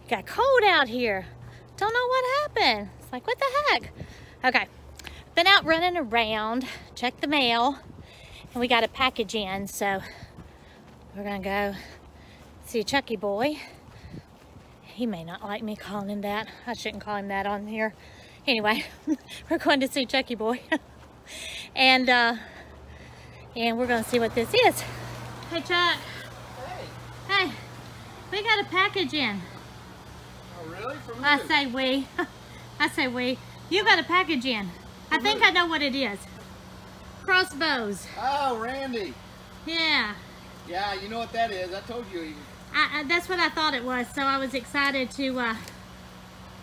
Got cold out here. Don't know what happened. It's like, what the heck? Okay, been out running around, checked the mail, and we got a package in, so we're gonna go see Chucky boy. He may not like me calling him that. I shouldn't call him that on here. Anyway, we're going to see Chucky boy. and we're gonna see what this is. Hey Chuck. Hey. Hey, we got a package in. Oh really? From who? I say we. I say we. You got a package in. I think I know what it is. Crossbows. Oh, Randy. Yeah. Yeah, you know what that is. I told you. That's what I thought it was. So I was excited to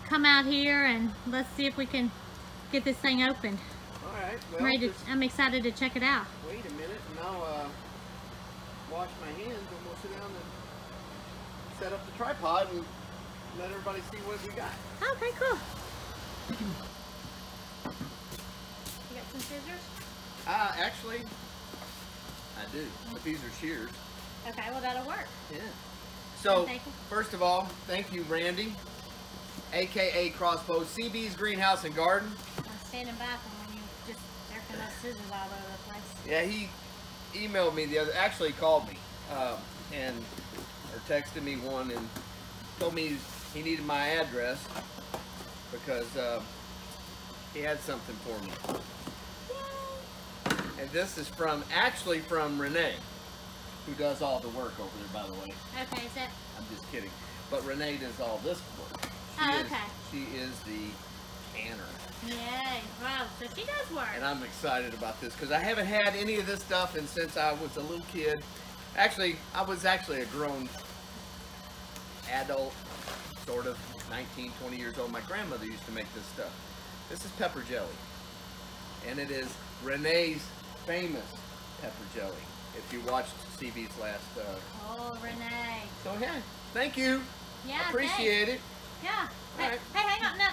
come out here and let's see if we can get this thing opened. All right. Well, I'm excited to check it out. Wait a minute, and I'll wash my hands, and we'll sit down and set up the tripod and let everybody see what we got. Okay, cool. You got some scissors? Actually, I do. But these are shears. Okay, well that'll work. Yeah. So, first of all, thank you, Randy, aka Crossbows, CB's Greenhouse and Garden. I'm standing by from when you just jerking those scissors all over the place. Yeah, he emailed me actually called me, or texted me one and told me he needed my address because he had something for me. And this is actually from Rene, who does all the work over there, by the way. Okay, is that? I'm just kidding. But Rene does all this work. She is the canner. Yay. Wow, so she does work. And I'm excited about this because I haven't had any of this stuff since I was a little kid. Actually, I was actually a grown adult, sort of, 19, 20 years old. My grandmother used to make this stuff. This is pepper jelly. And it is Rene's famous pepper jelly. If you watched CB's last... Oh, Rene. So, yeah, thank you. Yeah, appreciate it. Yeah. Hey, Right. hey, hang on. No,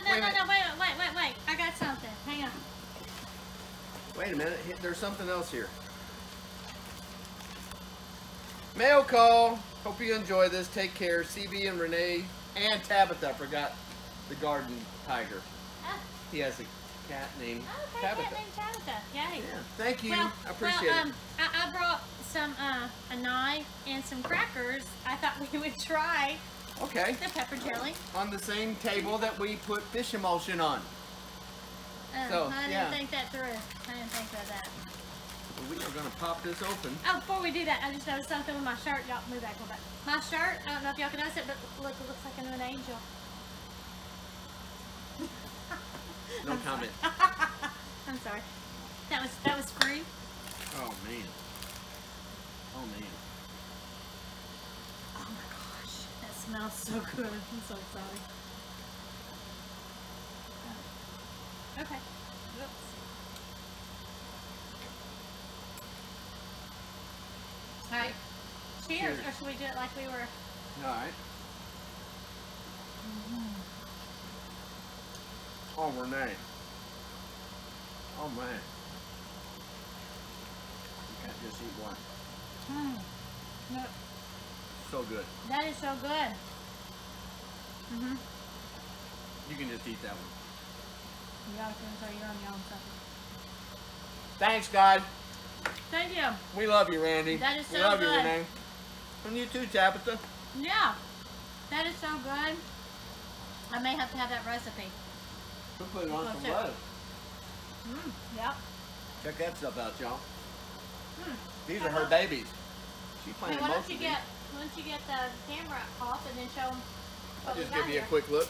wait. I got something. Hang on. Wait a minute. There's something else here. Mail call. Hope you enjoy this. Take care. CB and Rene and Tabitha. I forgot the garden tiger. He has a cat named Tabitha. Cat named Tabitha. Yay. Yeah. Thank you. Well, I appreciate it. I brought some a knife and some crackers. I thought we would try Okay. the pepper jelly. On the same table that we put fish emulsion on. So, I didn't think that through. I didn't think of that. Well, we are going to pop this open. Oh, before we do that, I just noticed something with my shirt. Y'all move back a little bit. My shirt, I don't know if y'all can notice it, but look, it looks like a new angel. No comment. I'm sorry. That was free. Oh man. Oh man. Oh my gosh. That smells so good. I'm so excited. Okay. Oops. Alright. Cheers. Or should we do it like we were? Alright. Oh, Rene. Oh, man. You can't just eat one. No, So good. that is so good. You can just eat that one. You gotta finish your own something. Thanks, God. Thank you. We love you, Randy. That is so we love good. you, Rene. And you too, Tabitha. Yeah. That is so good. I may have to have that recipe. We'll put it on some Yep. lettuce. Yep. Check that stuff out, y'all. These Hey, are her babies. She planted Hey, why most don't of you these. get the camera off and then show them I'll what we just got give you here. a quick look.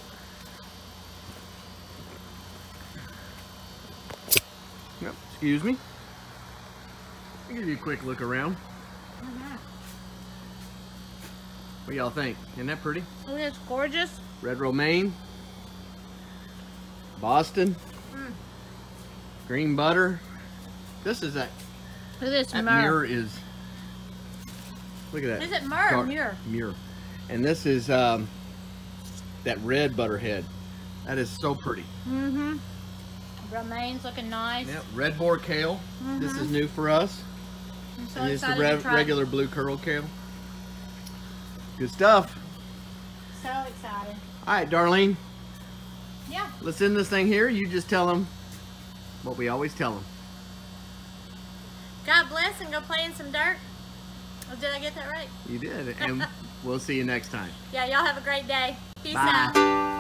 Yep. Excuse me. I'll give you a quick look around. What y'all think? Isn't that pretty? Oh, it's gorgeous. Red romaine, Boston, green butter. This is Look at this that myrrh. mirror is. Look at that. Is it myrrh or myrrh? Myrrh. And this is that red butterhead. That is so pretty. Romaine's looking nice. Yep. Red boar kale. This is new for us. I'm so And it's the excited to try. regular blue curl kale. Good stuff. So excited. All right, Darlene. Yeah. Let's end this thing here. You just tell them what we always tell them. God bless and go play in some dirt. Oh, did I get that right? You did, and we'll see you next time. Yeah, y'all have a great day. Peace Bye. out.